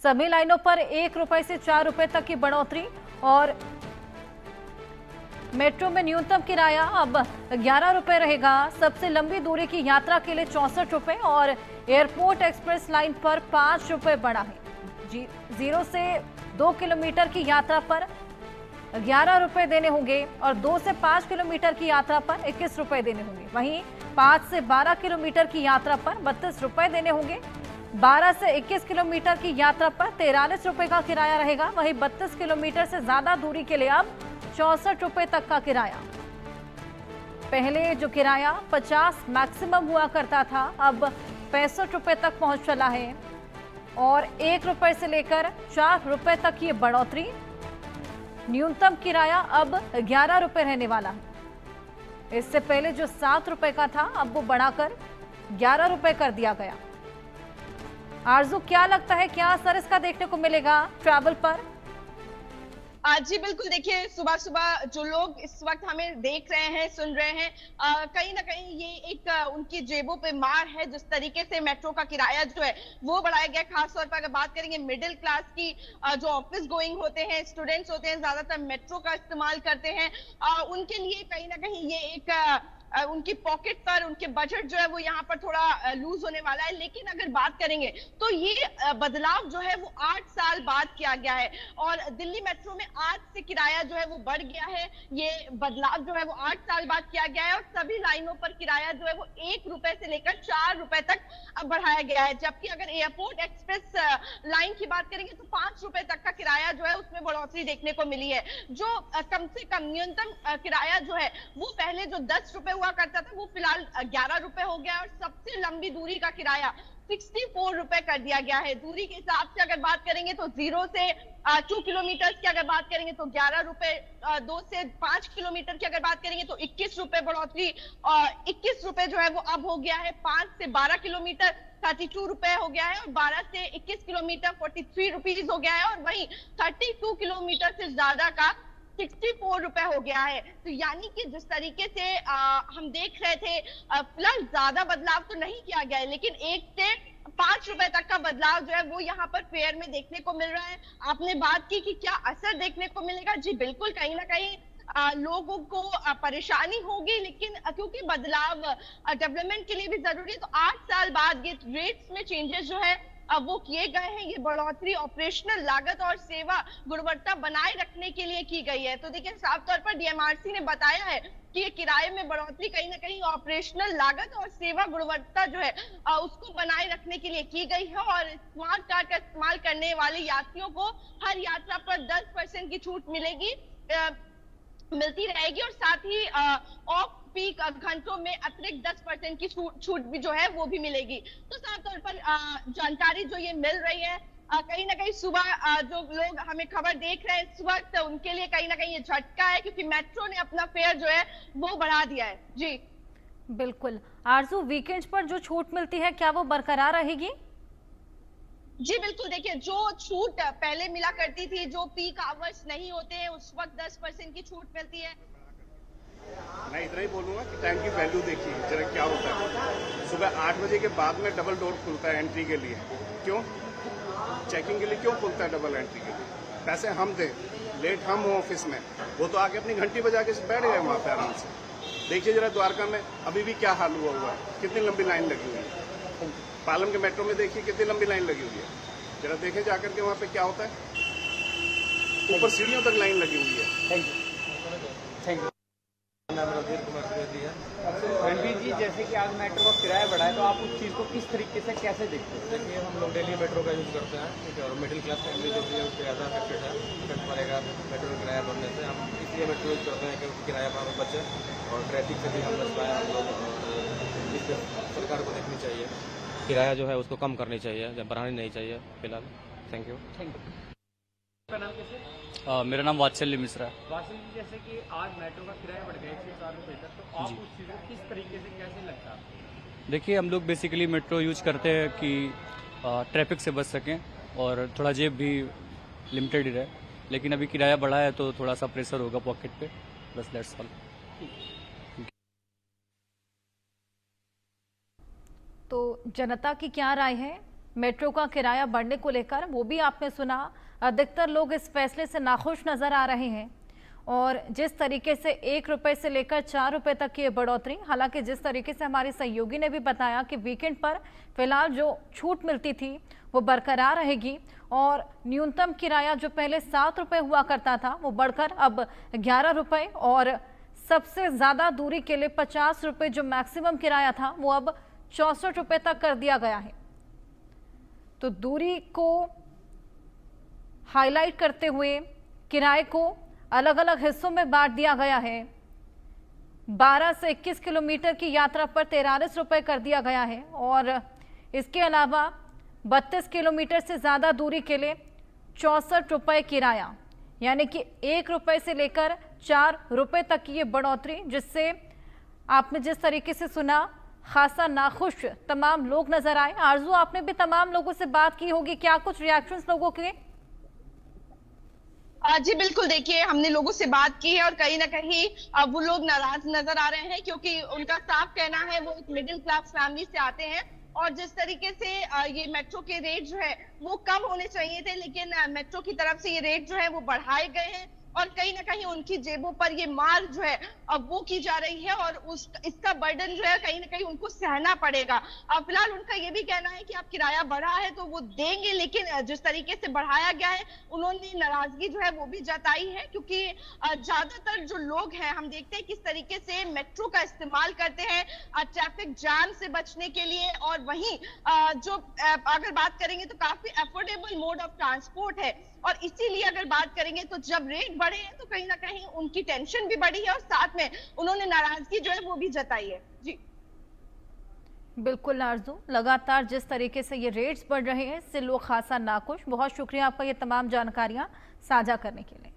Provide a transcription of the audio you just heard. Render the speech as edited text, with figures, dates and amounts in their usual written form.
सभी लाइनों पर 1 रुपए से 4 रुपए तक की बढ़ोतरी और मेट्रो में न्यूनतम किराया अब 11 रुपए रहेगा। सबसे लंबी दूरी की यात्रा के लिए 64 रुपए और एयरपोर्ट एक्सप्रेस लाइन पर 5 रुपए बढ़ा है। 0 से 2 किलोमीटर की यात्रा पर 11 रुपए देने होंगे और 2 से 5 किलोमीटर की यात्रा पर 21 रुपए देने होंगे। वहीं 5 से 12 किलोमीटर की यात्रा पर 32 रुपए देने होंगे। 12 से 21 किलोमीटर की यात्रा पर 43 रुपए का किराया रहेगा। वहीं 32 किलोमीटर से ज्यादा दूरी के लिए अब 64 रुपए तक का किराया। पहले जो किराया 50 मैक्सिमम हुआ करता था, अब 65 रुपए तक पहुंच चला है और 1 रुपए से लेकर 4 रुपए तक ये बढ़ोतरी। न्यूनतम किराया अब 11 रुपए रहने वाला है। इससे पहले जो 7 रुपए का था, अब वो बढ़ाकर 11 रुपए कर दिया गया। आरजू, क्या लगता है, क्या असर इसका देखने को मिलेगा ट्रैवल पर? जी बिल्कुल, देखिए सुबह सुबह जो लोग इस वक्त हमें देख रहे हैं, सुन रहे हैं, कहीं ना कहीं ये एक उनकी जेबों पे मार है। जिस तरीके से मेट्रो का किराया जो है वो बढ़ाया गया, खासतौर पर अगर बात करेंगे मिडिल क्लास की, जो ऑफिस गोइंग होते हैं, स्टूडेंट्स होते हैं, ज्यादातर मेट्रो का इस्तेमाल करते हैं, उनके लिए कहीं ना कहीं ये एक उनकी पॉकेट पर, उनके बजट जो है वो यहाँ पर थोड़ा लूज होने वाला है। लेकिन अगर बात करेंगे तो ये बदलाव जो है वो 8 साल बाद किया गया है और दिल्ली मेट्रो में आज से किराया जो है वो बढ़ गया है। ये बदलाव जो है वो 8 साल बाद किया गया है और सभी लाइनों पर किराया जो है वो 1 रुपए से लेकर 4 रुपए तक बढ़ाया गया है। जबकि अगर एयरपोर्ट एक्सप्रेस लाइन की बात करेंगे तो 5 रुपए तक का किराया जो है उसमें बढ़ोतरी देखने को मिली है। जो कम से कम न्यूनतम किराया जो है वो पहले जो 10 रुपए हुआ करता था वो फिलहाल 11 रुपए हो गया और सबसे लंबी दूरी का किराया 64 रुपए कर दिया गया है। दूरी के हिसाब से अगर बात करेंगे तो 0 से 2 किलोमीटर की अगर बात करेंगे तो 11 रुपए, 2 से 5 किलोमीटर की अगर बात करेंगे तो 21 रुपए बढ़ोतरी, 21 रुपए जो है वो अब हो गया है। 5 से 12 किलोमीटर 32 रुपए हो गया है और 12 से 21 किलोमीटर 43 रुपीज हो गया है और वहीं 32 किलोमीटर से ज्यादा का 64 रुपए हो गया है। तो यानी कि जिस तरीके से हम देख रहे थे, फिलहाल ज्यादा बदलाव तो नहीं किया गया है, लेकिन 1 से 5 रुपए तक का बदलाव जो है वो यहाँ पर फेयर में देखने को मिल रहा है। आपने बात की कि क्या असर देखने को मिलेगा, जी बिल्कुल, कहीं ना कहीं लोगों को परेशानी होगी, लेकिन क्योंकि बदलाव डेवलपमेंट के लिए भी जरूरी है, तो 8 साल बाद ये रेट्स में चेंजेस जो है वो किए गए हैं। ये बढ़ोतरी ऑपरेशनल लागत और सेवा गुणवत्ता बनाए रखने के लिए की गई है। तो देखिए, साफ तौर पर डीएमआरसी ने बताया है कि ये किराए में बढ़ोतरी कहीं ना कहीं ऑपरेशनल लागत और सेवा गुणवत्ता जो है उसको बनाए रखने के लिए की गई है और स्मार्ट कार्ड का इस्तेमाल करने वाले यात्रियों को हर यात्रा पर 10% की छूट मिलती रहेगी और साथ ही ऑफ पीक घंटों में अतिरिक्त 10% की छूट भी जो है वो भी मिलेगी। तो साफ तौर पर जानकारी जो ये मिल रही है, कहीं ना कहीं सुबह जो लोग हमें खबर देख रहे हैं इस वक्त, उनके लिए कहीं ना कहीं ये झटका है, क्योंकि मेट्रो ने अपना फेयर जो है वो बढ़ा दिया है। जी बिल्कुल। आरजू, वीकेंड पर जो छूट मिलती है क्या वो बरकरार रहेगी? जी बिल्कुल, देखिए जो छूट पहले मिला करती थी, जो पीक आवर्स नहीं होते हैं उस वक्त 10% की छूट मिलती है। मैं इतना ही बोलूंगा कि टाइम की वैल्यू देखिए जरा क्या होता है। सुबह 8 बजे के बाद में डबल डोर खुलता है एंट्री के लिए। क्यों? चेकिंग के लिए क्यों खुलता है डबल एंट्री के लिए? पैसे हम दें, लेट हम हो ऑफिस में, वो तो आके अपनी घंटी बजा के बैठ गए वहाँ पे आराम से। देखिए जरा द्वारका में अभी भी क्या हाल हुआ है, कितनी लंबी लाइन लगी हुई है। पालम के मेट्रो में देखिए कितनी लंबी लाइन लगी हुई है। जरा देखें जाकर के वहाँ पे क्या होता है, ऊपर सीढ़ियों तक लाइन लगी हुई है। Thank you. नाम रवीर कुमार द्विवेदी है। रणवीर जी, जैसे कि आज मेट्रो का किराया बढ़ा है, तो आप उस चीज़ को किस तरीके से कैसे देखते हैं? देखिए, हम लोग डेली मेट्रो का यूज़ करते हैं, ठीक है, और मिडिल क्लास फैमिली जो भी है उससे ज़्यादा अफेक्टेड है, इफेक्ट पड़ेगा मेट्रो का किराया बढ़ने से। हम इसलिए मेट्रो यूज़ करते हैं कि उसका किराया पर हमें बचे और ट्रैफिक से भी हम बच पाएँ। हम लोग इस सरकार को देखनी चाहिए, किराया जो है उसको कम करनी चाहिए, जब बढ़ानी नहीं चाहिए फिलहाल। Thank you. आपका नाम कैसे? मेरा नाम वात्सल्य मिश्रा है। वासिम जी, जैसे कि आज मेट्रो का किराया बढ़ गया 104 रुपये तक, तो आप उस चीज़ को किस तरीके से कैसे लगता है? देखिए, हम लोग बेसिकली मेट्रो यूज करते हैं कि ट्रैफिक से बच सकें और थोड़ा जेब भी लिमिटेड ही रहे, लेकिन अभी किराया बढ़ा है तो थोड़ा सा प्रेशर होगा पॉकेट पे, बस दैट्स ऑल। तो जनता की क्या राय है? मेट्रो का किराया बढ़ने को लेकर, वो भी आपने सुना। अधिकतर लोग इस फैसले से नाखुश नजर आ रहे हैं और जिस तरीके से 1 रुपए से लेकर 4 रुपए तक की बढ़ोतरी, हालांकि जिस तरीके से हमारे सहयोगी ने भी बताया कि वीकेंड पर फिलहाल जो छूट मिलती थी वो बरकरार रहेगी और न्यूनतम किराया जो पहले 7 रुपए हुआ करता था वो बढ़कर अब 11 रुपए और सबसे ज्यादा दूरी के लिए 50 रुपए जो मैक्सिमम किराया था वो अब 64 रुपए तक कर दिया गया है। तो दूरी को हाईलाइट करते हुए किराए को अलग अलग हिस्सों में बांट दिया गया है। 12 से 21 किलोमीटर की यात्रा पर 43 रुपए कर दिया गया है और इसके अलावा 32 किलोमीटर से ज़्यादा दूरी के लिए 64 रुपए किराया, यानी कि 1 रुपए से लेकर 4 रुपए तक की ये बढ़ोतरी, जिससे आपने जिस तरीके से सुना खासा नाखुश तमाम लोग नजर आए। आरजू, आपने भी तमाम लोगों से बात की होगी, क्या कुछ रिएक्शंस लोगों के? जी बिल्कुल, देखिए हमने लोगों से बात की है और कहीं ना कहीं वो लोग नाराज नजर आ रहे हैं क्योंकि उनका साफ कहना है वो एक मिडिल क्लास फैमिली से आते हैं और जिस तरीके से ये मेट्रो के रेट जो है वो कम होने चाहिए थे, लेकिन मेट्रो की तरफ से ये रेट जो है वो बढ़ाए गए हैं और कहीं ना कहीं उनकी जेबों पर ये मार जो है अब वो की जा रही है और इसका बर्डन जो है कहीं ना कहीं उनको सहना पड़ेगा। फिलहाल उनका ये भी कहना है कि अब किराया बढ़ा है तो वो देंगे, लेकिन जिस तरीके से बढ़ाया गया है उन्होंने नाराजगी जो है वो भी जताई है क्योंकि ज्यादातर जो लोग हैं हम देखते हैं किस तरीके से मेट्रो का इस्तेमाल करते हैं ट्रैफिक जाम से बचने के लिए और वहीं जो अगर बात करेंगे तो काफी अफोर्डेबल मोड ऑफ ट्रांसपोर्ट है और इसीलिए अगर बात करेंगे तो जब रेट बढ़े हैं तो कहीं ना कहीं उनकी टेंशन भी बढ़ी है और साथ में उन्होंने नाराजगी जो है वो भी जताई है। जी बिल्कुल आरजू, लगातार जिस तरीके से ये रेट्स बढ़ रहे हैं इससे लोग खासा नाखुश। बहुत शुक्रिया आपका ये तमाम जानकारियां साझा करने के लिए।